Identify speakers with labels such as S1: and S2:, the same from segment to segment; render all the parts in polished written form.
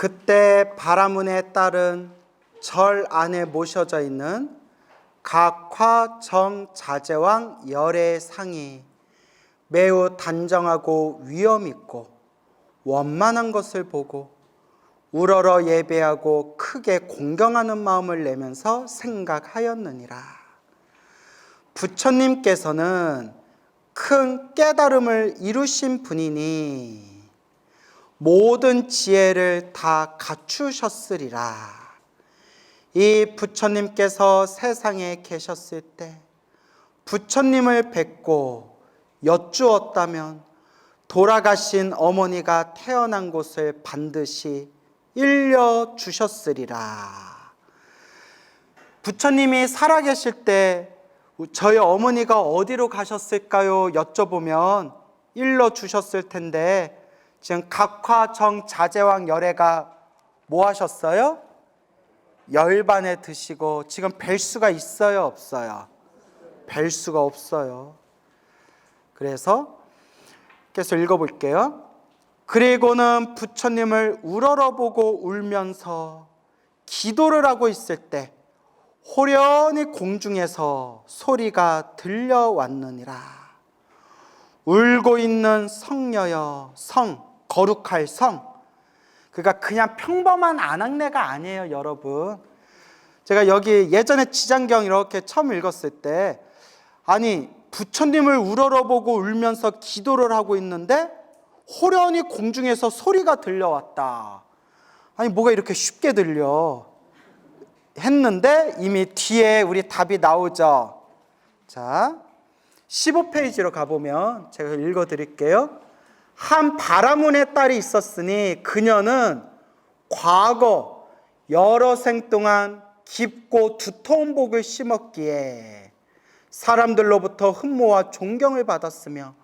S1: 그때 바라문에 따른 절 안에 모셔져 있는 각화 정자제왕 열의 상이 매우 단정하고 위엄 있고 원만한 것을 보고 우러러 예배하고 크게 공경하는 마음을 내면서 생각하였느니라. 부처님께서는 큰 깨달음을 이루신 분이니 모든 지혜를 다 갖추셨으리라. 이 부처님께서 세상에 계셨을 때 부처님을 뵙고 여쭈었다면 돌아가신 어머니가 태어난 곳을 반드시 일려주셨으리라. 부처님이 살아계실 때 저희 어머니가 어디로 가셨을까요? 여쭤보면 일러주셨을 텐데 지금 각화정 자제왕 열애가 뭐 하셨어요? 열반에 드시고 지금 뵐 수가 있어요? 없어요? 뵐 수가 없어요. 그래서 계속 읽어볼게요. 그리고는 부처님을 우러러보고 울면서 기도를 하고 있을 때 호련히 공중에서 소리가 들려왔느니라. 울고 있는 성녀여, 성, 거룩할 성. 그러니까 그냥 평범한 아낙네가 아니에요, 여러분. 제가 여기 예전에 지장경 이렇게 처음 읽었을 때 아니 부처님을 우러러보고 울면서 기도를 하고 있는데 호련히 공중에서 소리가 들려왔다. 아니 뭐가 이렇게 쉽게 들려 했는데 이미 뒤에 우리 답이 나오죠. 자, 15페이지로 가보면 제가 읽어드릴게요. 한 바라문의 딸이 있었으니 그녀는 과거 여러 생 동안 깊고 두터운 복을 심었기에 사람들로부터 흠모와 존경을 받았으며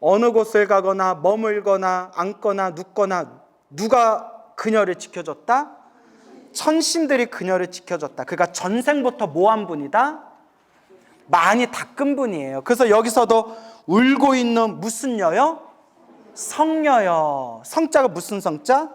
S1: 어느 곳을 가거나 머물거나 앉거나 눕거나 누가 그녀를 지켜줬다? 천신들이 그녀를 지켜줬다. 그러니까 전생부터 모한 분이다? 많이 닦은 분이에요. 그래서 여기서도 울고 있는 무슨 여요? 성녀여. 성자가 무슨 성자?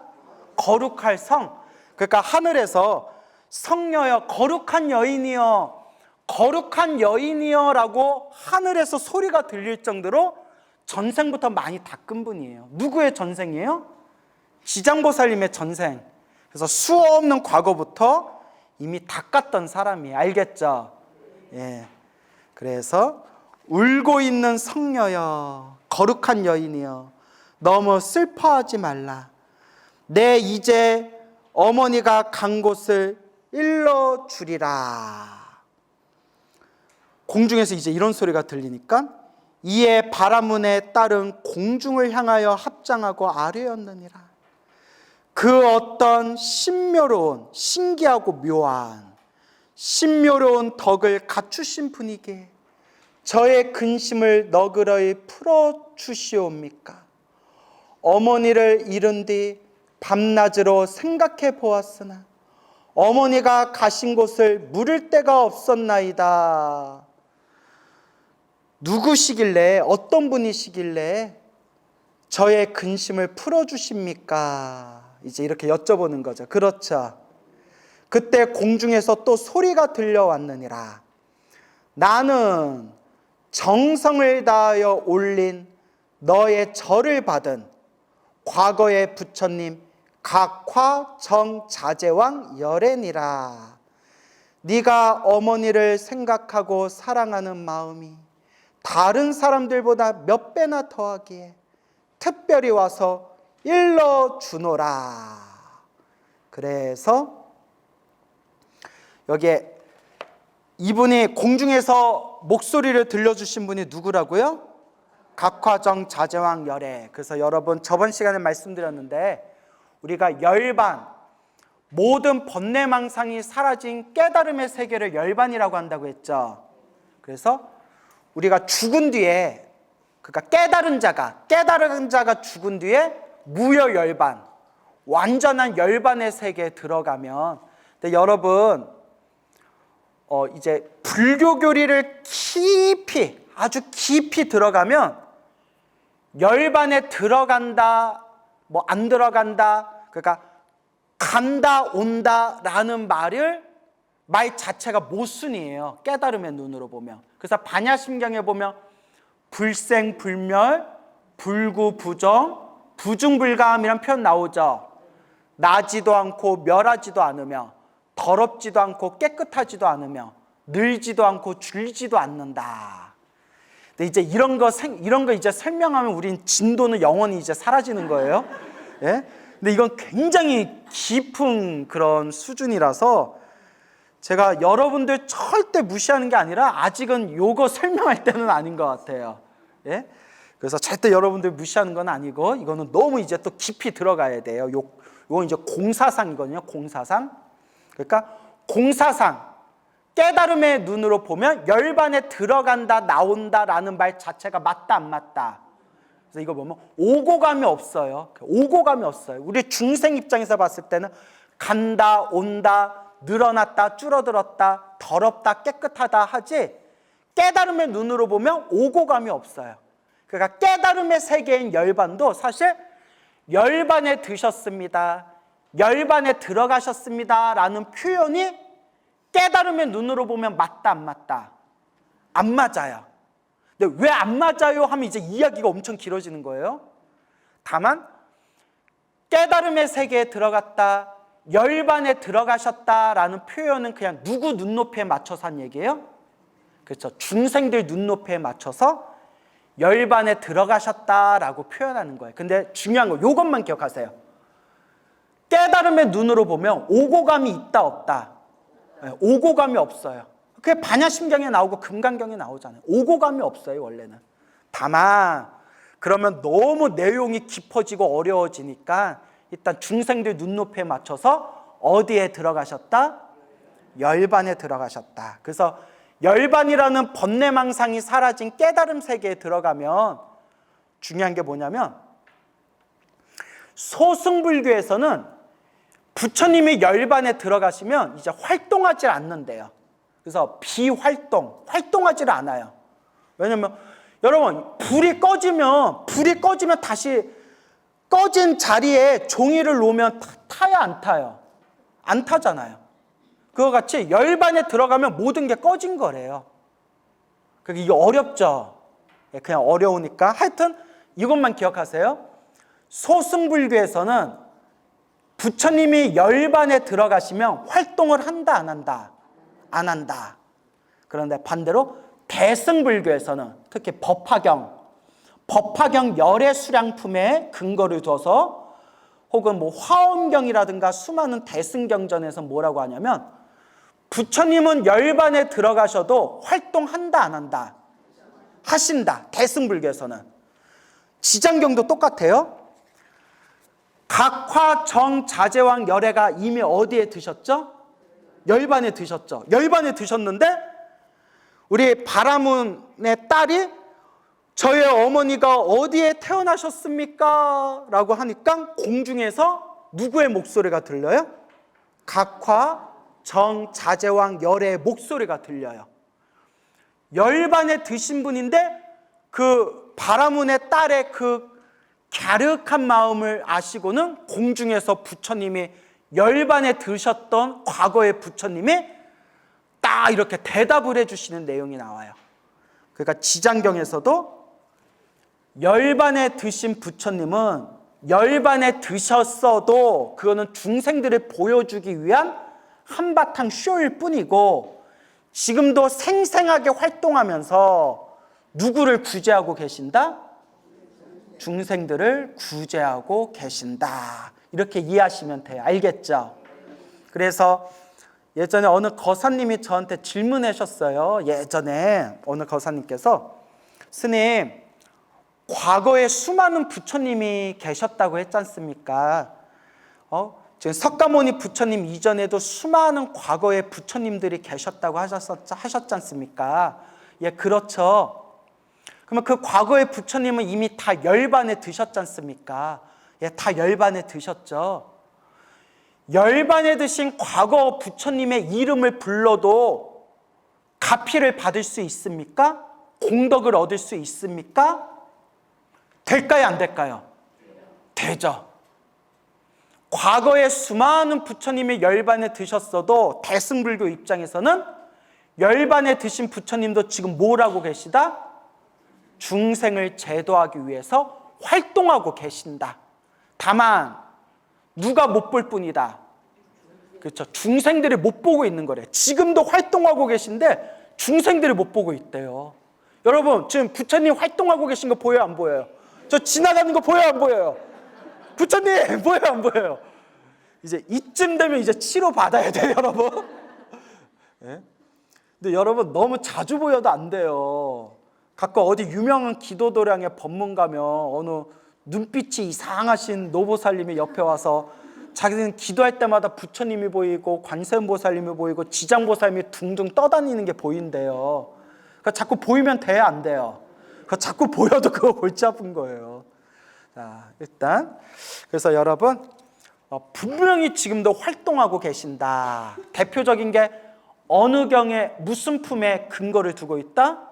S1: 거룩할 성. 그러니까 하늘에서 성녀여, 거룩한 여인이여, 거룩한 여인이여 라고 하늘에서 소리가 들릴 정도로 전생부터 많이 닦은 분이에요. 누구의 전생이에요? 지장보살님의 전생. 그래서 수없는 과거부터 이미 닦았던 사람이에요. 알겠죠? 예. 그래서 울고 있는 성녀여, 거룩한 여인이여, 너무 슬퍼하지 말라. 내 이제 어머니가 간 곳을 일러주리라. 공중에서 이제 이런 소리가 들리니까 이에 바라문의 딸은 공중을 향하여 합장하고 아뢰었느니라. 그 어떤 신묘로운, 신기하고 묘한 신묘로운 덕을 갖추신 분이기에 저의 근심을 너그러이 풀어주시옵니까? 어머니를 잃은 뒤 밤낮으로 생각해 보았으나 어머니가 가신 곳을 물을 데가 없었나이다. 누구시길래, 어떤 분이시길래 저의 근심을 풀어주십니까? 이제 이렇게 여쭤보는 거죠. 그렇죠. 그때 공중에서 또 소리가 들려왔느니라. 나는 정성을 다하여 올린 너의 절을 받은 과거의 부처님 각화 정자제왕 열애니라. 네가 어머니를 생각하고 사랑하는 마음이 다른 사람들보다 몇 배나 더하기에 특별히 와서 일러주노라. 그래서 여기에 이분이 공중에서 목소리를 들려주신 분이 누구라고요? 각화정 자제왕 열애. 그래서 여러분 저번 시간에 말씀드렸는데 우리가 열반, 모든 번뇌망상이 사라진 깨달음의 세계를 열반이라고 한다고 했죠. 그래서 우리가 죽은 뒤에, 그러니까 깨달은 자가 죽은 뒤에 무여열반, 완전한 열반의 세계에 들어가면, 근데 여러분 이제 불교 교리를 깊이, 아주 깊이 들어가면 열반에 들어간다, 뭐 안 들어간다, 그러니까 간다 온다라는 말 자체가 모순이에요. 깨달음의 눈으로 보면. 그래서 반야심경에 보면 불생불멸, 불구부정, 부중불감이라는 표현 나오죠. 나지도 않고 멸하지도 않으며 더럽지도 않고 깨끗하지도 않으며 늘지도 않고 줄지도 않는다. 근데 이제 이런 거 이제 설명하면 우린 진도는 영원히 이제 사라지는 거예요. 예? 근데 이건 굉장히 깊은 그런 수준이라서 제가 여러분들 절대 무시하는 게 아니라 아직은 요거 설명할 때는 아닌 것 같아요. 예? 그래서 절대 여러분들 무시하는 건 아니고 이거는 너무 이제 또 깊이 들어가야 돼요. 요건 이제 공사상이거든요. 공사상. 그러니까 공사상 깨달음의 눈으로 보면 열반에 들어간다 나온다라는 말 자체가 맞다 안 맞다. 그래서 이거 보면 오고감이 없어요. 오고감이 없어요. 우리 중생 입장에서 봤을 때는 간다 온다 늘어났다 줄어들었다 더럽다 깨끗하다 하지 깨달음의 눈으로 보면 오고감이 없어요. 그러니까 깨달음의 세계인 열반도 사실 열반에 드셨습니다, 열반에 들어가셨습니다 라는 표현이 깨달음의 눈으로 보면 맞다 안 맞다? 안 맞아요. 근데 왜 안 맞아요 하면 이제 이야기가 엄청 길어지는 거예요. 다만 깨달음의 세계에 들어갔다, 열반에 들어가셨다라는 표현은 그냥 누구 눈높이에 맞춰서 한 얘기예요? 그렇죠. 중생들 눈높이에 맞춰서 열반에 들어가셨다라고 표현하는 거예요. 근데 중요한 거 이것만 기억하세요. 깨달음의 눈으로 보면 오고감이 있다 없다? 오고감이 없어요. 그게 반야심경에 나오고 금강경에 나오잖아요. 오고감이 없어요 원래는. 다만 그러면 너무 내용이 깊어지고 어려워지니까 일단 중생들 눈높이에 맞춰서 어디에 들어가셨다? 열반에 들어가셨다. 그래서 열반이라는 번뇌망상이 사라진 깨달음 세계에 들어가면 중요한 게 뭐냐면 소승불교에서는 부처님이 열반에 들어가시면 이제 활동하지 않는데요. 그래서 활동하지 않아요. 왜냐면 여러분 불이 꺼지면 다시 꺼진 자리에 종이를 놓으면 타야 안 타요? 안 타잖아요. 그거 같이 열반에 들어가면 모든 게 꺼진 거래요. 그게 이게 어렵죠. 그냥 어려우니까 하여튼 이것만 기억하세요. 소승불교에서는 부처님이 열반에 들어가시면 활동을 한다 안 한다? 안 한다. 그런데 반대로 대승불교에서는 특히 법화경 열의 수량품에 근거를 둬서 혹은 뭐 화엄경이라든가 수많은 대승경전에서 뭐라고 하냐면 부처님은 열반에 들어가셔도 활동한다 안 한다? 하신다. 대승불교에서는. 지장경도 똑같아요. 각화 정 자제왕 열애가 이미 어디에 드셨죠? 열반에 드셨죠. 열반에 드셨는데 우리 바라문의 딸이 저의 어머니가 어디에 태어나셨습니까? 라고 하니까 공중에서 누구의 목소리가 들려요? 각화 정 자제왕 열애의 목소리가 들려요. 열반에 드신 분인데 그 바라문의 딸의 그 갸륵한 마음을 아시고는 공중에서 부처님이 열반에 드셨던 과거의 부처님이 딱 이렇게 대답을 해주시는 내용이 나와요. 그러니까 지장경에서도 열반에 드신 부처님은 열반에 드셨어도 그거는 중생들을 보여주기 위한 한바탕 쇼일 뿐이고 지금도 생생하게 활동하면서 누구를 구제하고 계신다? 중생들을 구제하고 계신다. 이렇게 이해하시면 돼요. 알겠죠? 그래서 예전에 어느 거사님이 저한테 질문하셨어요. 예전에 어느 거사님께서 스님, 과거에 수많은 부처님이 계셨다고 했지 않습니까? 지금 석가모니 부처님 이전에도 수많은 과거의 부처님들이 계셨다고 하셨지 않습니까? 예, 그렇죠. 그러면 그 과거의 부처님은 이미 다 열반에 드셨지 않습니까? 예, 다 열반에 드셨죠. 열반에 드신 과거 부처님의 이름을 불러도 가피를 받을 수 있습니까? 공덕을 얻을 수 있습니까? 될까요? 안 될까요? 되죠. 과거에 수많은 부처님이 열반에 드셨어도 대승불교 입장에서는 열반에 드신 부처님도 지금 뭘 하고 계시다? 중생을 제도하기 위해서 활동하고 계신다. 다만 누가 못 볼 뿐이다. 그렇죠. 중생들이 못 보고 있는 거래. 지금도 활동하고 계신데 중생들이 못 보고 있대요. 여러분 지금 부처님 활동하고 계신 거 보여요 안 보여요? 저 지나가는 거 보여요 안 보여요? 부처님 보여요 안 보여요? 이제 이쯤 되면 이제 치료 받아야 돼요 여러분. 네? 근데 여러분 너무 자주 보여도 안 돼요. 가끔 어디 유명한 기도도량의 법문 가면 어느 눈빛이 이상하신 노보살님이 옆에 와서 자기는 기도할 때마다 부처님이 보이고 관세음보살님이 보이고 지장보살님이 둥둥 떠다니는 게 보인대요. 그러니까 자꾸 보이면 돼야 안 돼요. 그러니까 자꾸 보여도 그거 골치 아픈 거예요. 자, 일단 그래서 여러분 분명히 지금도 활동하고 계신다. 대표적인 게 어느 경에 무슨 품에 근거를 두고 있다?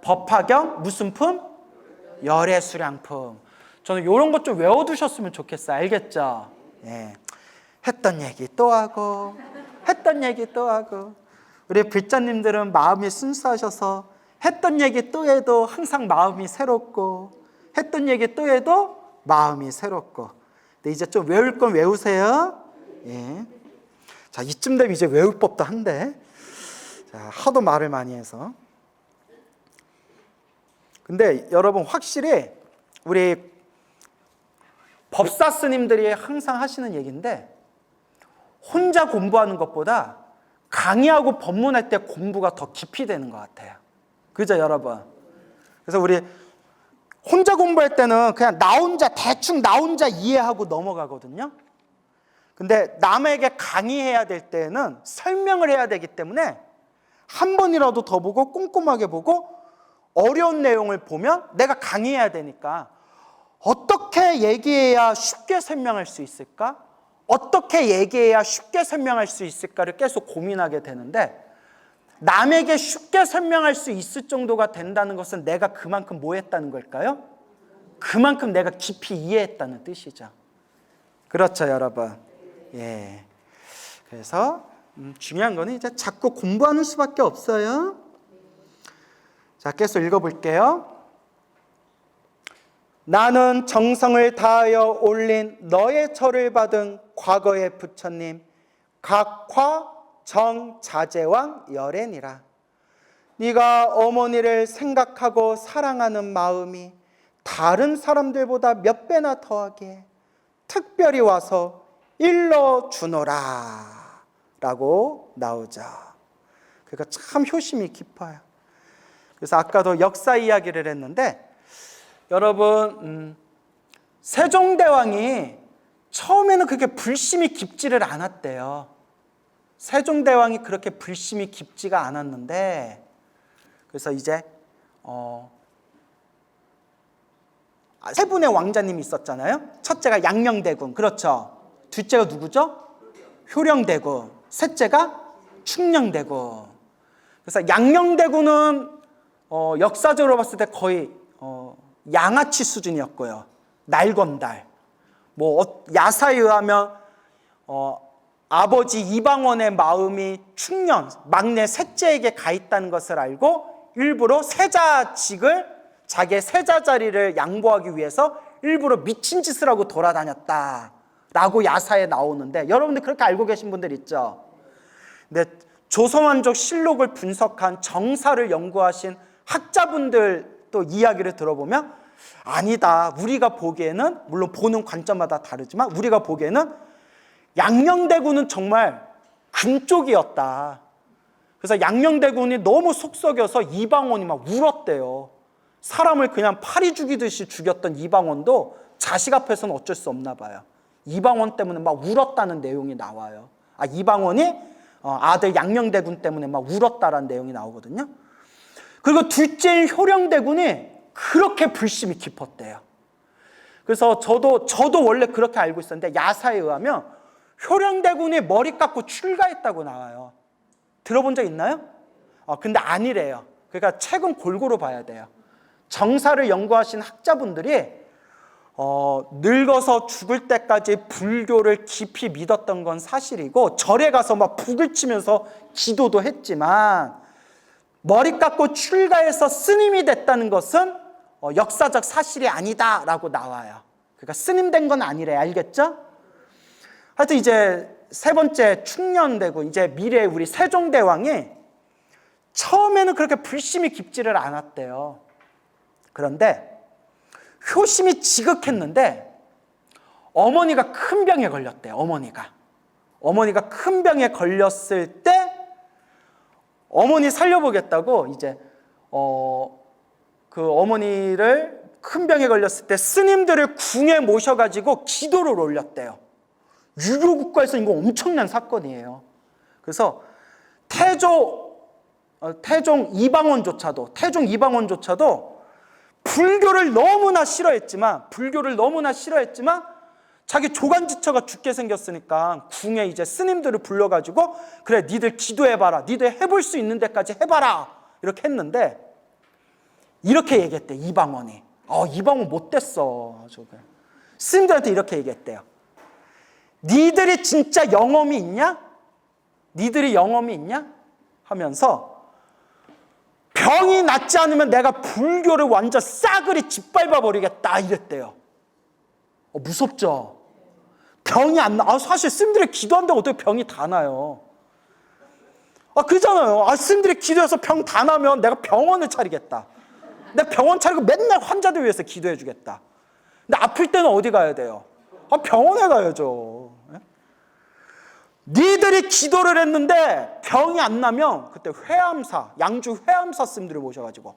S1: 법화경 무슨 품? 열애수량품. 저는 이런 것 좀 외워두셨으면 좋겠어요. 알겠죠? 예. 했던 얘기 또 하고 했던 얘기 또 하고 우리 불자님들은 마음이 순수하셔서 했던 얘기 또 해도 항상 마음이 새롭고 했던 얘기 또 해도 마음이 새롭고. 근데 이제 좀 외울 건 외우세요. 예. 자, 이쯤 되면 이제 외울 법도 한데 자, 하도 말을 많이 해서. 근데 여러분 확실히 우리 법사 스님들이 항상 하시는 얘기인데 혼자 공부하는 것보다 강의하고 법문할 때 공부가 더 깊이 되는 것 같아요. 그죠 여러분? 그래서 우리 혼자 공부할 때는 그냥 나 혼자 대충 나 혼자 이해하고 넘어가거든요. 근데 남에게 강의해야 될 때는 설명을 해야 되기 때문에 한 번이라도 더 보고 꼼꼼하게 보고 어려운 내용을 보면 내가 강의해야 되니까 어떻게 얘기해야 쉽게 설명할 수 있을까? 어떻게 얘기해야 쉽게 설명할 수 있을까를 계속 고민하게 되는데 남에게 쉽게 설명할 수 있을 정도가 된다는 것은 내가 그만큼 뭐 했다는 걸까요? 그만큼 내가 깊이 이해했다는 뜻이죠. 그렇죠 여러분? 예. 그래서 중요한 거는 이제 자꾸 공부하는 수밖에 없어요. 자, 계속 읽어볼게요. 나는 정성을 다하여 올린 너의 절을 받은 과거의 부처님 각화 정자재왕 열애니라. 네가 어머니를 생각하고 사랑하는 마음이 다른 사람들보다 몇 배나 더하게 특별히 와서 일러주노라 라고 나오죠. 그러니까 참 효심이 깊어요. 그래서 아까도 역사 이야기를 했는데 여러분 세종대왕이 처음에는 그렇게 불심이 깊지를 않았대요. 세종대왕이 그렇게 불심이 깊지가 않았는데 그래서 이제 세 분의 왕자님이 있었잖아요. 첫째가 양녕대군, 그렇죠. 둘째가 누구죠? 효령대군. 셋째가 충녕대군. 그래서 양녕대군은 역사적으로 봤을 때 거의 양아치 수준이었고요. 날건달. 뭐 야사에 의하면 아버지 이방원의 마음이 충년, 막내 셋째에게 가 있다는 것을 알고 일부러 세자직을 자기의 세자 자리를 양보하기 위해서 일부러 미친 짓을 하고 돌아다녔다라고 야사에 나오는데 여러분들 그렇게 알고 계신 분들 있죠? 근데 조선왕족 실록을 분석한 정사를 연구하신 학자분들 또 이야기를 들어보면 아니다. 우리가 보기에는 물론 보는 관점마다 다르지만 우리가 보기에는 양녕대군은 정말 금쪽이었다. 그래서 양녕대군이 너무 속썩여서 이방원이 막 울었대요. 사람을 그냥 파리 죽이듯이 죽였던 이방원도 자식 앞에서는 어쩔 수 없나 봐요. 이방원 때문에 막 울었다는 내용이 나와요. 이방원이 아들 양녕대군 때문에 막 울었다라는 내용이 나오거든요. 그리고 둘째인 효령대군이 그렇게 불심이 깊었대요. 그래서 저도 원래 그렇게 알고 있었는데 야사에 의하면 효령대군이 머리 깎고 출가했다고 나와요. 들어본 적 있나요? 근데 아니래요. 그러니까 책은 골고루 봐야 돼요. 정사를 연구하신 학자분들이 늙어서 죽을 때까지 불교를 깊이 믿었던 건 사실이고 절에 가서 막 북을 치면서 기도도 했지만 머리 깎고 출가해서 스님이 됐다는 것은 역사적 사실이 아니다라고 나와요. 그러니까 스님 된 건 아니래. 알겠죠? 하여튼 이제 세 번째 충년되고 이제 미래의 우리 세종대왕이 처음에는 그렇게 불심이 깊지를 않았대요. 그런데 효심이 지극했는데 어머니가 큰 병에 걸렸대요. 어머니가 큰 병에 걸렸을 때 어머니 살려보겠다고 이제 그 어머니를 큰 병에 걸렸을 때 스님들을 궁에 모셔가지고 기도를 올렸대요. 유교국가에서 이거 엄청난 사건이에요. 그래서 태종 이방원조차도 불교를 너무나 싫어했지만 자기 조간지처가 죽게 생겼으니까 궁에 이제 스님들을 불러가지고 그래 니들 기도해봐라, 니들 해볼 수 있는 데까지 해봐라 이렇게 했는데 이렇게 얘기했대. 이방원이 이방원 못됐어. 스님들한테 이렇게 얘기했대요. 니들이 진짜 영험이 있냐? 하면서 병이 낫지 않으면 내가 불교를 완전 싸그리 짓밟아 버리겠다 이랬대요. 무섭죠? 병이 안 나. 사실 스님들이 기도한다고 어떻게 병이 다 나요? 그러잖아요. 스님들이 기도해서 병 다 나면 내가 병원을 차리겠다. 내가 병원 차리고 맨날 환자들 위해서 기도해 주겠다. 근데 아플 때는 어디 가야 돼요? 병원에 가야죠. 니들이 기도를 했는데 병이 안 나면 그때 양주 회암사 스님들을 모셔가지고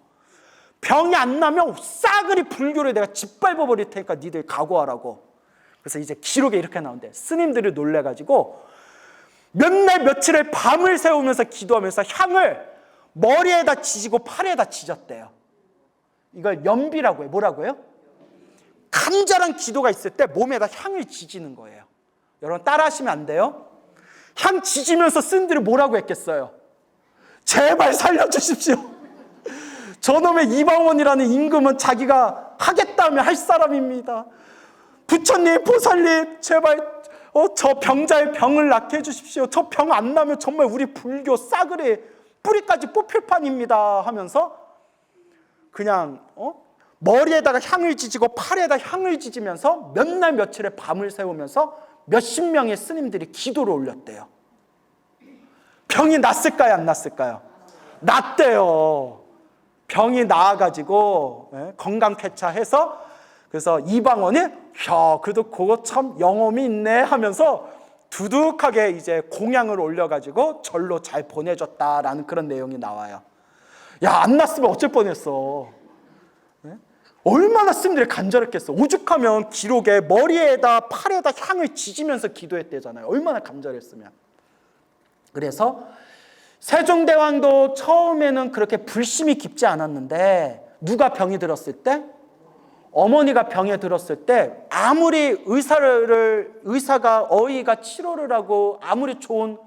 S1: 병이 안 나면 싸그리 불교를 내가 짓밟아 버릴 테니까 니들 각오하라고. 그래서 이제 기록에 이렇게 나오는데 스님들이 놀래가지고 몇 날 며칠을 밤을 새우면서 기도하면서 향을 머리에다 지지고 팔에다 지졌대요. 이걸 연비라고 해요. 뭐라고 해요? 간절한 기도가 있을 때 몸에다 향을 지지는 거예요. 여러분 따라하시면 안 돼요. 향 지지면서 스님들이 뭐라고 했겠어요? 제발 살려주십시오. 저놈의 이방원이라는 임금은 자기가 하겠다면 할 사람입니다. 부처님, 보살님, 제발 저 병자의 병을 낫게 해주십시오. 저 병 안 나면 정말 우리 불교 싸그리 뿌리까지 뽑힐 판입니다 하면서 그냥 머리에다가 향을 지지고 팔에다 향을 지지면서 몇 날 며칠의 밤을 새우면서 몇십 명의 스님들이 기도를 올렸대요. 병이 낫을까요? 안 낫을까요? 낫대요. 병이 나아가지고 건강 쾌차해서 그래서 이방원이 그래도 그거 참 영험이 있네 하면서 두둑하게 이제 공양을 올려가지고 절로 잘 보내줬다라는 그런 내용이 나와요. 안 났으면 어쩔 뻔했어. 얼마나 스님들이 간절했겠어. 오죽하면 기록에 머리에다 팔에다 향을 지지면서 기도했대잖아요. 얼마나 간절했으면. 그래서 세종대왕도 처음에는 그렇게 불심이 깊지 않았는데 누가 병이 들었을 때? 어머니가 병에 들었을 때 아무리 어이가 치료를 하고 아무리 좋은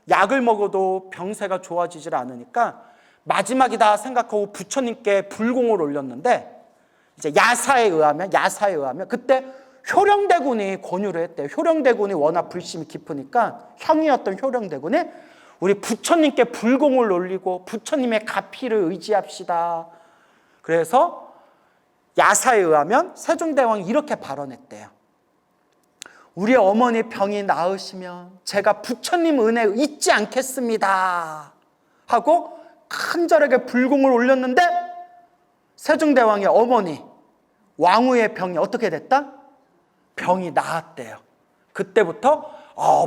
S1: 약을 먹어도 병세가 좋아지질 않으니까 마지막이다 생각하고 부처님께 불공을 올렸는데 이제 야사에 의하면 그때 효령대군이 권유를 했대요. 효령대군이 워낙 불심이 깊으니까 형이었던 효령대군이 우리 부처님께 불공을 올리고 부처님의 가피를 의지합시다. 그래서 야사에 의하면 세종대왕이 이렇게 발언했대요. 우리 어머니 병이 나으시면 제가 부처님 은혜 잊지 않겠습니다 하고 간절하게 불공을 올렸는데 세종대왕의 어머니 왕후의 병이 어떻게 됐다? 병이 나았대요. 그때부터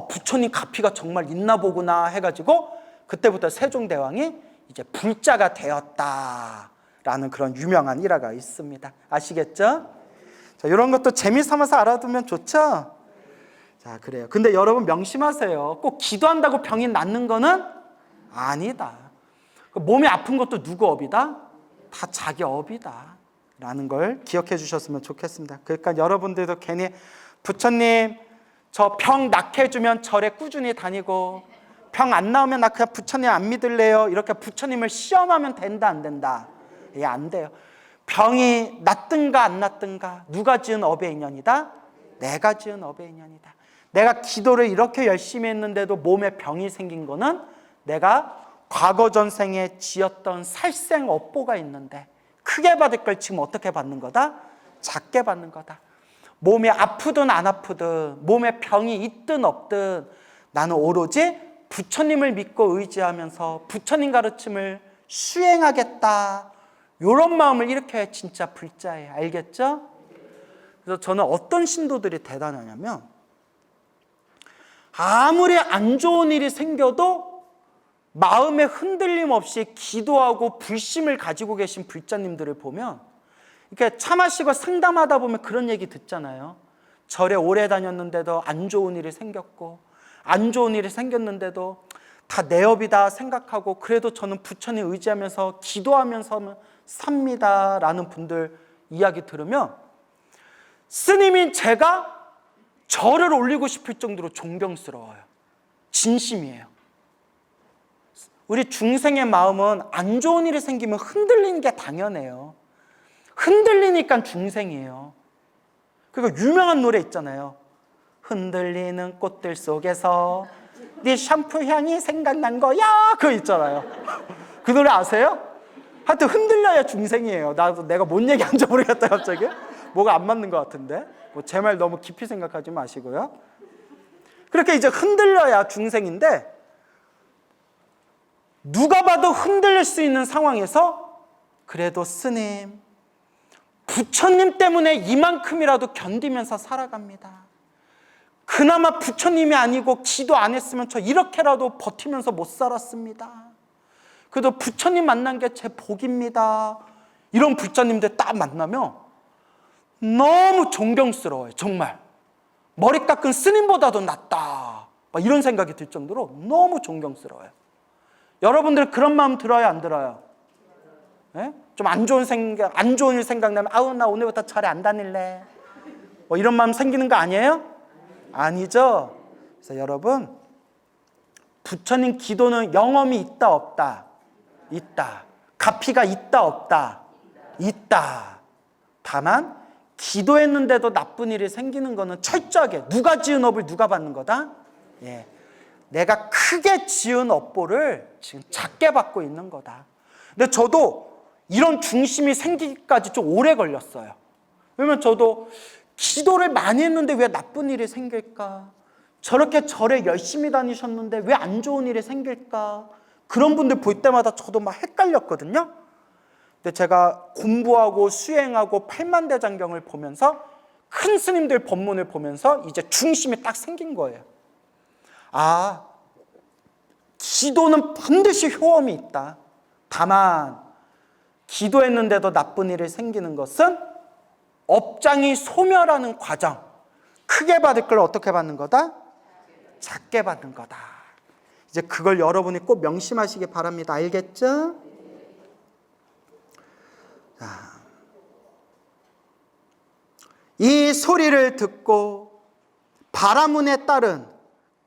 S1: 부처님 가피가 정말 있나 보구나 해가지고 그때부터 세종대왕이 이제 불자가 되었다라는 그런 유명한 일화가 있습니다. 아시겠죠? 자, 이런 것도 재미삼아서 알아두면 좋죠? 자, 그래요. 근데 여러분 명심하세요. 꼭 기도한다고 병이 낫는 거는 아니다. 몸이 아픈 것도 누구 업이다? 다 자기 업이다 라는 걸 기억해 주셨으면 좋겠습니다. 그러니까 여러분들도 괜히 부처님 저 병 낫게 해주면 절에 꾸준히 다니고 병 안 나오면 나 그냥 부처님 안 믿을래요 이렇게 부처님을 시험하면 된다 안 된다? 안 돼요. 병이 낫든가 안 낫든가 누가 지은 업의 인연이다? 내가 지은 업의 인연이다. 내가 기도를 이렇게 열심히 했는데도 몸에 병이 생긴 거는 내가 과거 전생에 지었던 살생 업보가 있는데 크게 받을 걸 지금 어떻게 받는 거다? 작게 받는 거다. 몸이 아프든 안 아프든 몸에 병이 있든 없든 나는 오로지 부처님을 믿고 의지하면서 부처님 가르침을 수행하겠다. 이런 마음을 일으켜야 진짜 불자예요. 알겠죠? 그래서 저는 어떤 신도들이 대단하냐면 아무리 안 좋은 일이 생겨도 마음에 흔들림 없이 기도하고 불심을 가지고 계신 불자님들을 보면 이렇게 차 마시고 상담하다 보면 그런 얘기 듣잖아요. 절에 오래 다녔는데도 안 좋은 일이 생겼고 안 좋은 일이 생겼는데도 다 내 업이다 생각하고 그래도 저는 부처님 의지하면서 기도하면서 삽니다 라는 분들 이야기 들으면 스님인 제가 절을 올리고 싶을 정도로 존경스러워요. 진심이에요. 우리 중생의 마음은 안 좋은 일이 생기면 흔들리는 게 당연해요. 흔들리니까 중생이에요. 그리고 유명한 노래 있잖아요. 흔들리는 꽃들 속에서 네 샴푸 향이 생각난 거야. 그거 있잖아요. 그 노래 아세요? 하여튼 흔들려야 중생이에요. 나도 내가 뭔 얘기하는지 모르겠다 갑자기. 뭐가 안 맞는 것 같은데. 뭐 제 말 너무 깊이 생각하지 마시고요. 그렇게 이제 흔들려야 중생인데 누가 봐도 흔들릴 수 있는 상황에서 그래도 스님, 부처님 때문에 이만큼이라도 견디면서 살아갑니다. 그나마 부처님이 아니고 기도 안 했으면 저 이렇게라도 버티면서 못 살았습니다. 그래도 부처님 만난 게 제 복입니다. 이런 불자님들 딱 만나면 너무 존경스러워요. 정말 머리 깎은 스님보다도 낫다 막 이런 생각이 들 정도로 너무 존경스러워요. 여러분들 그런 마음 들어요 안 들어요? 네? 좀 안 좋은 일 생각나면 아우 나 오늘부터 절에 안 다닐래 뭐 이런 마음 생기는 거 아니에요? 아니죠. 그래서 여러분 부처님 기도는 영험이 있다 없다? 있다. 가피가 있다 없다? 있다. 다만 기도했는데도 나쁜 일이 생기는 거는 철저하게 누가 지은 업을 누가 받는 거다? 예. 내가 크게 지은 업보를 지금 작게 받고 있는 거다. 근데 저도 이런 중심이 생기기까지 좀 오래 걸렸어요. 왜냐면 저도 기도를 많이 했는데 왜 나쁜 일이 생길까? 저렇게 절에 열심히 다니셨는데 왜 안 좋은 일이 생길까? 그런 분들 볼 때마다 저도 막 헷갈렸거든요. 근데 제가 공부하고 수행하고 팔만대장경을 보면서 큰 스님들 법문을 보면서 이제 중심이 딱 생긴 거예요. 아, 기도는 반드시 효험이 있다. 다만 기도했는데도 나쁜 일이 생기는 것은 업장이 소멸하는 과정. 크게 받을 걸 어떻게 받는 거다? 작게 받는 거다. 이제 그걸 여러분이 꼭 명심하시기 바랍니다. 알겠죠? 자, 이 소리를 듣고 바라문에 따른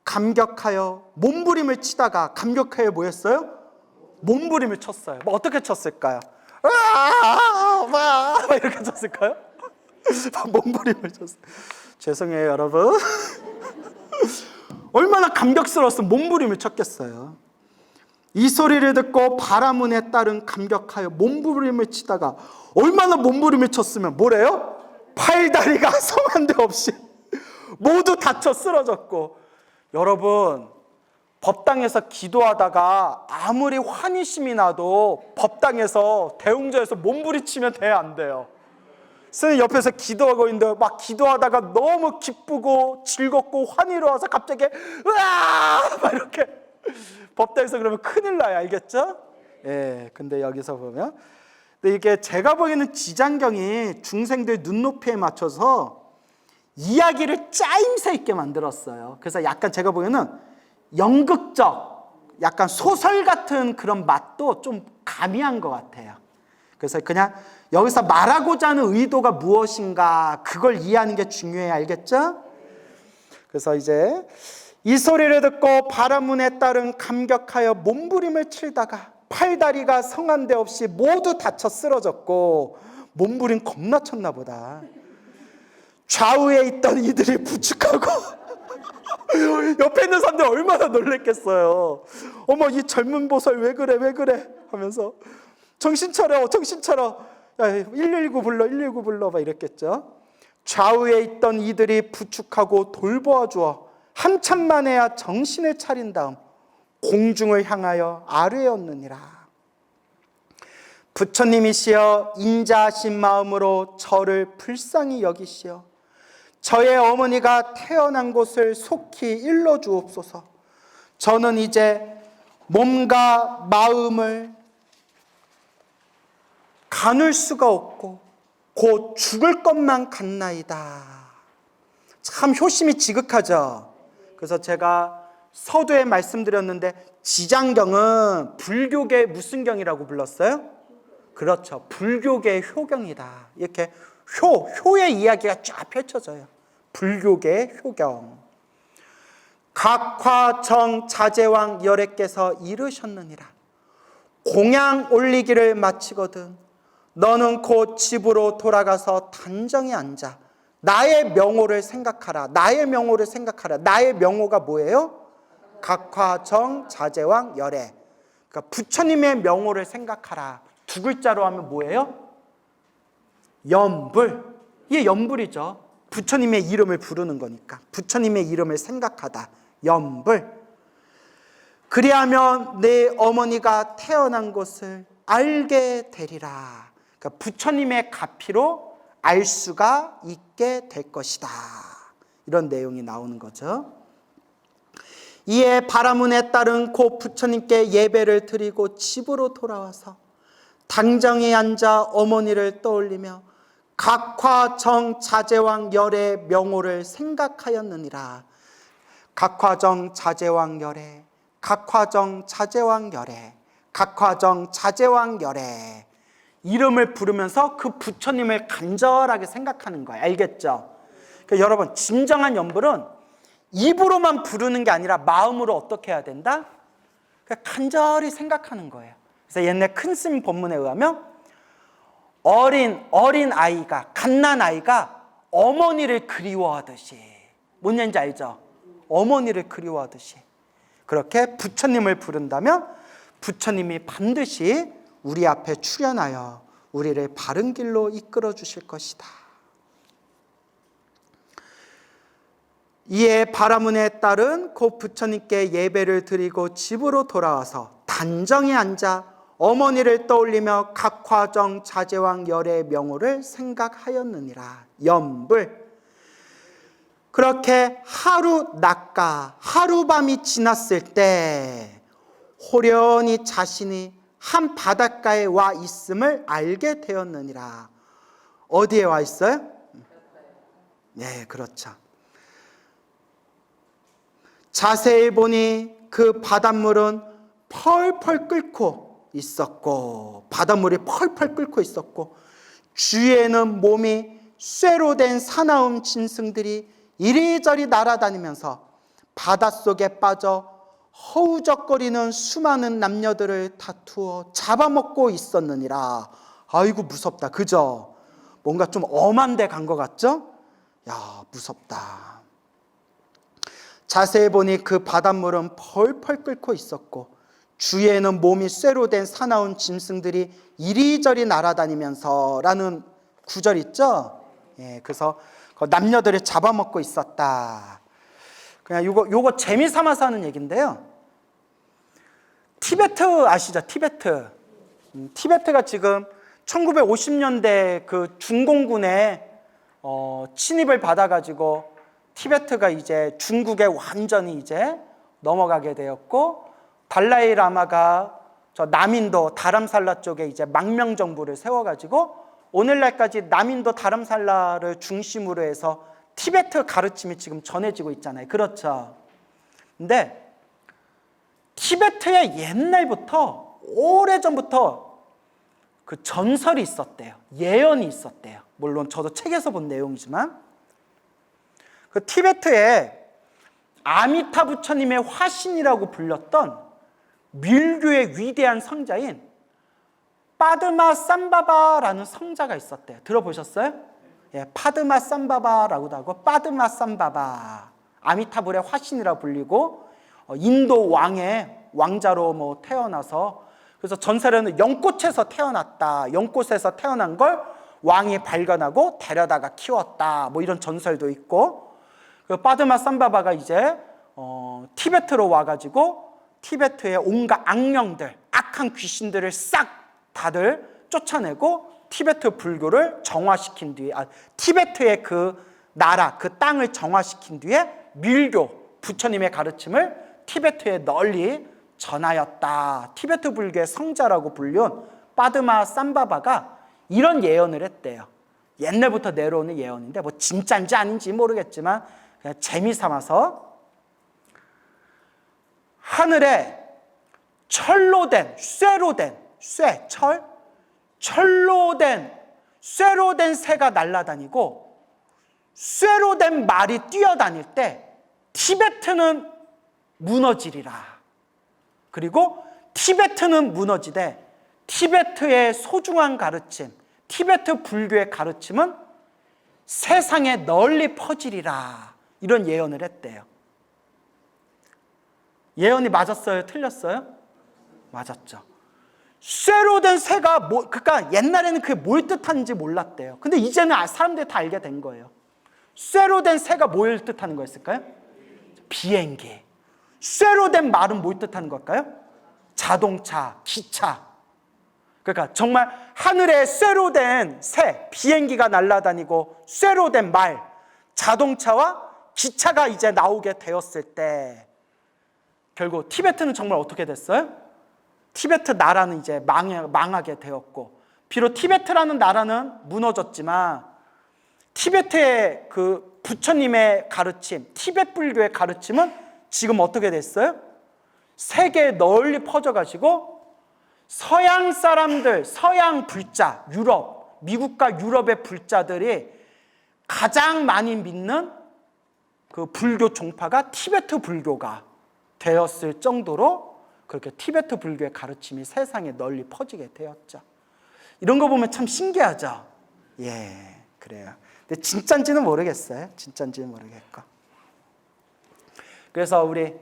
S1: 감격하여 몸부림을 치다가 감격하여 뭐였어요? 몸부림을 쳤어요. 뭐 어떻게 쳤을까요? 막 이렇게 쳤을까요? 몸부림을 쳤어요. 죄송해요 여러분. 얼마나 감격스러웠으면 몸부림을 쳤겠어요. 이 소리를 듣고 바라문에 따른 감격하여 몸부림을 치다가 얼마나 몸부림을 쳤으면 뭐래요? 팔다리가 성한 데 없이 모두 다쳐 쓰러졌고. 여러분 법당에서 기도하다가 아무리 환희심이 나도 법당에서 대웅전에서 몸부림치면 돼요 안 돼요? 스님 옆에서 기도하고 있는데 막 기도하다가 너무 기쁘고 즐겁고 환희로워서 갑자기 으아 막 이렇게 법당에서 그러면 큰일 나요. 알겠죠? 예. 근데 여기서 보면 근데 이게 제가 보기에는 지장경이 중생들 눈높이에 맞춰서 이야기를 짜임새 있게 만들었어요. 그래서 약간 제가 보기에는 연극적 약간 소설 같은 그런 맛도 좀 가미한 것 같아요. 그래서 그냥 여기서 말하고자 하는 의도가 무엇인가 그걸 이해하는 게 중요해요. 알겠죠? 그래서 이제 이 소리를 듣고 바라문에 따른 감격하여 몸부림을 치다가 팔다리가 성한 데 없이 모두 다쳐 쓰러졌고 몸부림 겁나 쳤나 보다. 좌우에 있던 이들이 부축하고 옆에 있는 사람들 얼마나 놀랬겠어요. 어머, 이 젊은 보살 왜 그래 하면서 정신 차려. 야, 119 불러 막 이랬겠죠. 좌우에 있던 이들이 부축하고 돌보아 주어 한참 만에야 정신을 차린 다음 공중을 향하여 아뢰었느니라. 부처님이시여 인자하신 마음으로 저를 불쌍히 여기시어 저의 어머니가 태어난 곳을 속히 일러주옵소서. 저는 이제 몸과 마음을 가눌 수가 없고 곧 죽을 것만 같나이다. 참 효심이 지극하죠. 그래서 제가 서두에 말씀드렸는데 지장경은 불교계 무슨 경이라고 불렀어요? 그렇죠. 불교계의 효경이다. 이렇게 효의 이야기가 쫙 펼쳐져요. 불교계의 효경. 각화정 자제왕 열애께서 이르셨느니라. 공양 올리기를 마치거든 너는 곧 집으로 돌아가서 단정히 앉아 나의 명호를 생각하라. 나의 명호를 생각하라. 나의 명호가 뭐예요? 각화정 자제왕 열애. 그러니까 부처님의 명호를 생각하라. 두 글자로 하면 뭐예요? 염불. 이게 염불이죠. 부처님의 이름을 부르는 거니까. 부처님의 이름을 생각하다. 염불. 그리하면 내 어머니가 태어난 곳을 알게 되리라. 그러니까 부처님의 가피로 알 수가 있게 될 것이다. 이런 내용이 나오는 거죠. 이에 바라문에 따른 곧 부처님께 예배를 드리고 집으로 돌아와서 당정에 앉아 어머니를 떠올리며 각화정 자제왕 열의 명호를 생각하였느니라. 각화정 자제왕 열의, 각화정 자제왕 열의, 각화정 자제왕 열의 이름을 부르면서 그 부처님을 간절하게 생각하는 거예요. 알겠죠? 그러니까 여러분, 진정한 염불은 입으로만 부르는 게 아니라 마음으로 어떻게 해야 된다? 그러니까 간절히 생각하는 거예요. 그래서 옛날 큰 스님 법문에 의하면 어린 아이가, 갓난 아이가 어머니를 그리워하듯이, 뭔 얘기인지 알죠? 어머니를 그리워하듯이 그렇게 부처님을 부른다면 부처님이 반드시 우리 앞에 출현하여 우리를 바른 길로 이끌어 주실 것이다. 이에 바라문에 따른 곧 부처님께 예배를 드리고 집으로 돌아와서 단정히 앉아 어머니를 떠올리며 각화정 자제왕 열의 명호를 생각하였느니라. 염불. 그렇게 하루 낮과 하루밤이 지났을 때 호련히 자신이 한 바닷가에 와 있음을 알게 되었느니라. 어디에 와 있어요? 네, 그렇죠. 자세히 보니 그 바닷물은 펄펄 끓고 있었고, 바닷물이 펄펄 끓고 있었고, 주위에는 몸이 쇠로 된 사나운 짐승들이 이리저리 날아다니면서 바닷속에 빠져 허우적거리는 수많은 남녀들을 다투어 잡아먹고 있었느니라. 아이고 무섭다. 그죠? 뭔가 좀 엄한 데 간 것 같죠? 야, 무섭다. 자세히 보니 그 바닷물은 펄펄 끓고 있었고 주위에는 몸이 쇠로 된 사나운 짐승들이 이리저리 날아다니면서 라는 구절 있죠? 예, 그래서 남녀들을 잡아먹고 있었다. 그냥 요거 재미삼아서 하는 얘기인데요. 티베트 아시죠? 티베트. 티베트가 지금 1950년대 그 중공군에 침입을 받아가지고 티베트가 이제 중국에 완전히 이제 넘어가게 되었고, 달라이 라마가 저 남인도 다람살라 쪽에 이제 망명 정부를 세워가지고 오늘날까지 남인도 다람살라를 중심으로 해서 티베트 가르침이 지금 전해지고 있잖아요. 그렇죠? 근데 티베트에 옛날부터, 오래전부터 그 전설이 있었대요. 예언이 있었대요. 물론 저도 책에서 본 내용이지만 그 티베트에 아미타 부처님의 화신이라고 불렸던 밀교의 위대한 성자인 파드마 삼바바라는 성자가 있었대요. 들어보셨어요? 예, 파드마 삼바바라고도 하고 파드마 삼바바, 아미타불의 화신이라 불리고 인도 왕의 왕자로 뭐 태어나서, 그래서 전설에는 연꽃에서 태어났다, 연꽃에서 태어난 걸 왕이 발견하고 데려다가 키웠다, 뭐 이런 전설도 있고, 그 파드마 삼바바가 이제 티베트로 와가지고 티베트의 온갖 악령들, 악한 귀신들을 싹 다들 쫓아내고 티베트 불교를 정화시킨 뒤에, 티베트의 그 나라, 그 땅을 정화시킨 뒤에 밀교, 부처님의 가르침을 티베트에 널리 전하였다. 티베트 불교의 성자라고 불린 파드마 삼바바가 이런 예언을 했대요. 옛날부터 내려오는 예언인데 뭐 진짜인지 아닌지 모르겠지만 그냥 재미삼아서, 하늘에 철로 된, 쇠로 된, 철로 된 새가 날아다니고 쇠로 된 말이 뛰어다닐 때 티베트는 무너지리라. 그리고 티베트는 무너지되 티베트의 소중한 가르침, 티베트 불교의 가르침은 세상에 널리 퍼지리라. 이런 예언을 했대요. 예언이 맞았어요? 틀렸어요? 맞았죠. 쇠로 된 새가 그러니까 옛날에는 그게 뭘 뜻하는지 몰랐대요. 근데 이제는 사람들이 다 알게 된 거예요. 쇠로 된 새가 뭘 뜻하는 거였을까요? 비행기. 쇠로 된 말은 뭘 뜻하는 걸까요? 자동차, 기차. 그러니까 정말 하늘에 쇠로 된 새, 비행기가 날아다니고 쇠로 된 말, 자동차와 기차가 이제 나오게 되었을 때 결국 티베트는 정말 어떻게 됐어요? 티베트 나라는 이제 망하게 되었고, 비록 티베트라는 나라는 무너졌지만 티베트의 그 부처님의 가르침, 티베트 불교의 가르침은 지금 어떻게 됐어요? 세계에 널리 퍼져가지고 서양 사람들, 서양 불자, 유럽, 미국과 유럽의 불자들이 가장 많이 믿는 그 불교 종파가 티베트 불교가 되었을 정도로 그렇게 티베트 불교의 가르침이 세상에 널리 퍼지게 되었죠. 이런 거 보면 참 신기하죠. 예, 그래요. 근데 진짜인지는 모르겠어요. 진짜인지는 모르겠고. 그래서 우리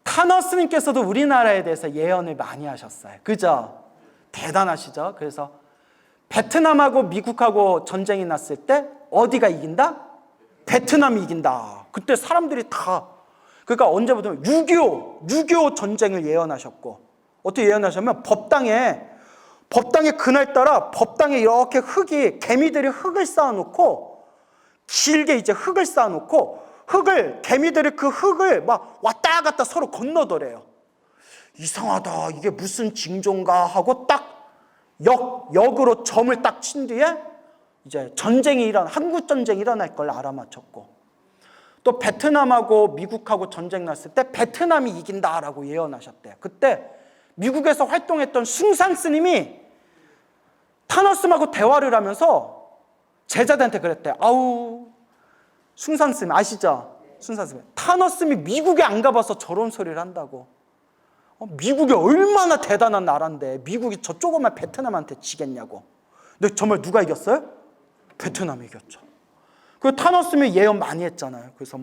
S1: 타너스님께서도 우리나라에 대해서 예언을 많이 하셨어요. 그죠? 대단하시죠? 그래서 베트남하고 미국하고 전쟁이 났을 때 어디가 이긴다? 베트남이 이긴다. 그때 사람들이 다, 그러니까 언제부터 6.25 전쟁을 예언하셨고, 어떻게 예언하셨냐면 법당에 그날따라 법당에 이렇게 개미들이 흙을 쌓아놓고, 길게 이제 흙을 쌓아놓고 개미들이 그 흙을 막 왔다 갔다 서로 건너더래요. 이상하다, 이게 무슨 징조인가 하고 딱 역으로 점을 딱 친 뒤에 이제 한국 전쟁이 일어날 걸 알아맞혔고, 또 베트남하고 미국하고 전쟁 났을 때 베트남이 이긴다라고 예언하셨대요. 그때 미국에서 활동했던 숭상 스님이 타너스하고 대화를 하면서 제자들한테 그랬대요. 아우, 숭상 스님 아시죠? 숭상 스님, 타너스님이 미국에 안 가봐서 저런 소리를 한다고. 미국이 얼마나 대단한 나라인데 미국이 저 조그만 베트남한테 지겠냐고. 근데 정말 누가 이겼어요? 베트남이 이겼죠. 그 타너스님이 예언 많이 했잖아요. 그래서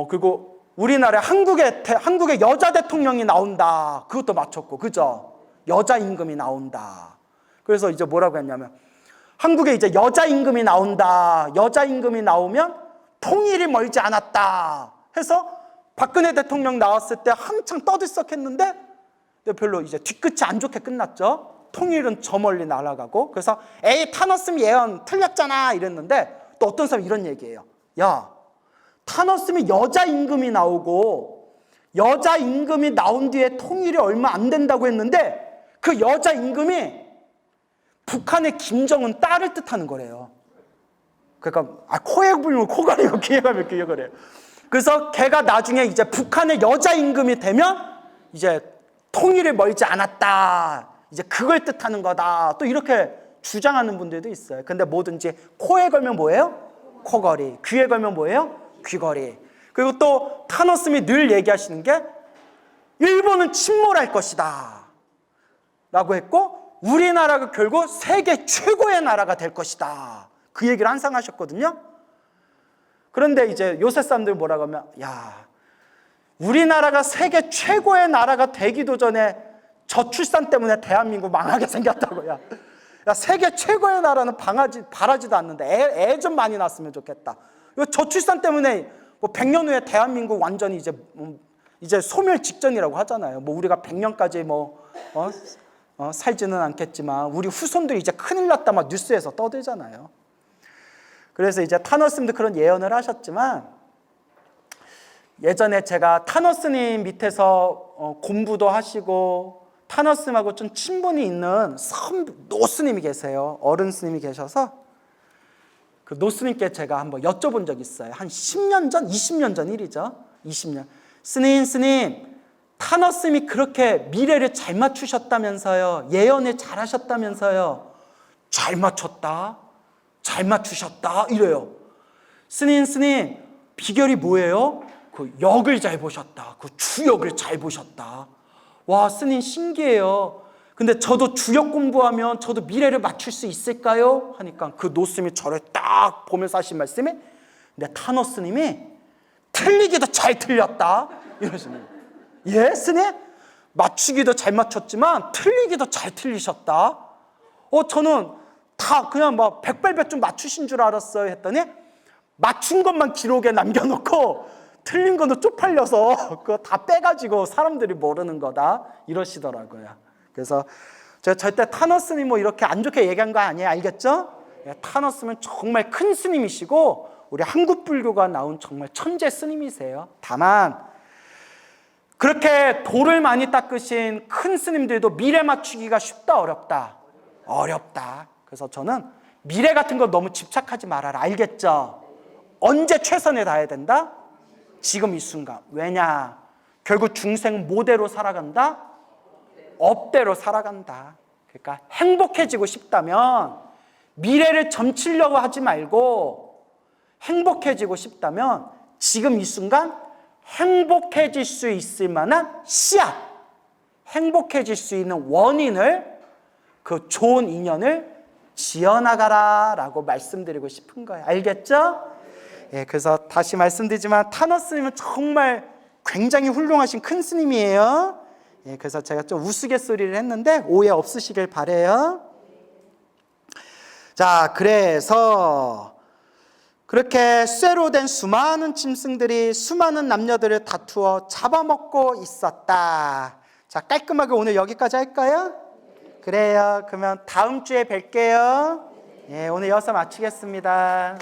S1: 그리고 우리나라에 한국의 여자 대통령이 나온다. 그것도 맞췄고, 그죠? 여자 임금이 나온다. 그래서 이제 뭐라고 했냐면, 한국에 이제 여자 임금이 나온다. 여자 임금이 나오면 통일이 멀지 않았다. 해서 박근혜 대통령 나왔을 때 한창 떠들썩했는데 별로 이제 뒤끝이 안 좋게 끝났죠. 통일은 저 멀리 날아가고. 그래서 에이, 타너스님 예언 틀렸잖아 이랬는데, 또 어떤 사람이 이런 얘기예요. 야, 타너스님이 여자 임금이 나오고 여자 임금이 나온 뒤에 통일이 얼마 안 된다고 했는데, 그 여자 임금이 북한의 김정은 딸을 뜻하는 거래요. 그러니까 코에 불면 코가리고 귀에 가면 귀에 그래요. 그래서 걔가 나중에 이제 북한의 여자 임금이 되면 이제 통일이 멀지 않았다, 이제 그걸 뜻하는 거다, 또 이렇게 주장하는 분들도 있어요. 근데 뭐든지 코에 걸면 뭐예요? 코걸이. 귀에 걸면 뭐예요? 귀걸이. 그리고 또 타너스님이 늘 얘기하시는 게 일본은 침몰할 것이다. 라고 했고 우리나라가 결국 세계 최고의 나라가 될 것이다. 그 얘기를 항상 하셨거든요. 그런데 이제 요새 사람들이 뭐라고 하면 야, 우리나라가 세계 최고의 나라가 되기도 전에 저출산 때문에 대한민국 망하게 생겼다고. 야, 세계 최고의 나라는 바라지도 않는데 애 좀 많이 낳았으면 좋겠다. 저출산 때문에 뭐 100년 후에 대한민국 완전히 이제 소멸 직전이라고 하잖아요. 뭐 우리가 100년까지 살지는 않겠지만 우리 후손들이 이제 큰일 났다 막 뉴스에서 떠들잖아요. 그래서 이제 타노스님도 그런 예언을 하셨지만 예전에 제가 타노스님 밑에서 공부도 하시고 타노스님하고 좀 친분이 있는 노스님이 계세요. 어른 스님이 계셔서 그 노스님께 제가 한번 여쭤본 적이 있어요. 한 10년 전, 20년 전 일이죠. 20년. 스님, 타노스님이 그렇게 미래를 잘 맞추셨다면서요. 예언을 잘 하셨다면서요. 잘 맞췄다. 잘 맞추셨다. 이래요. 스님, 비결이 뭐예요? 그 역을 잘 보셨다. 그 주역을 잘 보셨다. 와, 스님 신기해요. 근데 저도 주역 공부하면 저도 미래를 맞출 수 있을까요? 하니까 그 노스님이 저를 딱 보면서 하신 말씀이 근데 타노스님이 틀리기도 잘 틀렸다. 이러시는 거예요. 예, 스님? 맞추기도 잘 맞췄지만 틀리기도 잘 틀리셨다. 저는 다 그냥 막 백발백중 맞추신 줄 알았어요 했더니 맞춘 것만 기록에 남겨놓고 틀린 거는 쪽팔려서 그거 다 빼가지고 사람들이 모르는 거다 이러시더라고요. 그래서 제가 절대 타노스님 뭐 이렇게 안 좋게 얘기한 거 아니에요. 알겠죠? 타노스는 정말 큰 스님이시고 우리 한국 불교가 나온 정말 천재 스님이세요. 다만 그렇게 돌을 많이 닦으신 큰 스님들도 미래 맞추기가 쉽다 어렵다? 어렵다. 그래서 저는 미래 같은 거 너무 집착하지 말아라. 알겠죠? 언제 최선을 다해야 된다? 지금 이 순간. 왜냐? 결국 중생 모대로 살아간다? 업대로 살아간다. 그러니까 행복해지고 싶다면 미래를 점치려고 하지 말고 행복해지고 싶다면 지금 이 순간 행복해질 수 있을 만한 씨앗, 행복해질 수 있는 원인을 그 좋은 인연을 지어나가라 라고 말씀드리고 싶은 거예요. 알겠죠? 예, 그래서 다시 말씀드리지만 타노스님은 정말 굉장히 훌륭하신 큰 스님이에요. 예, 그래서 제가 좀 우스갯소리를 했는데 오해 없으시길 바라요. 자, 그래서 그렇게 쇠로 된 수많은 짐승들이 수많은 남녀들을 다투어 잡아먹고 있었다. 자, 깔끔하게 오늘 여기까지 할까요? 그래요. 그러면 다음 주에 뵐게요. 예, 오늘 여기서 마치겠습니다.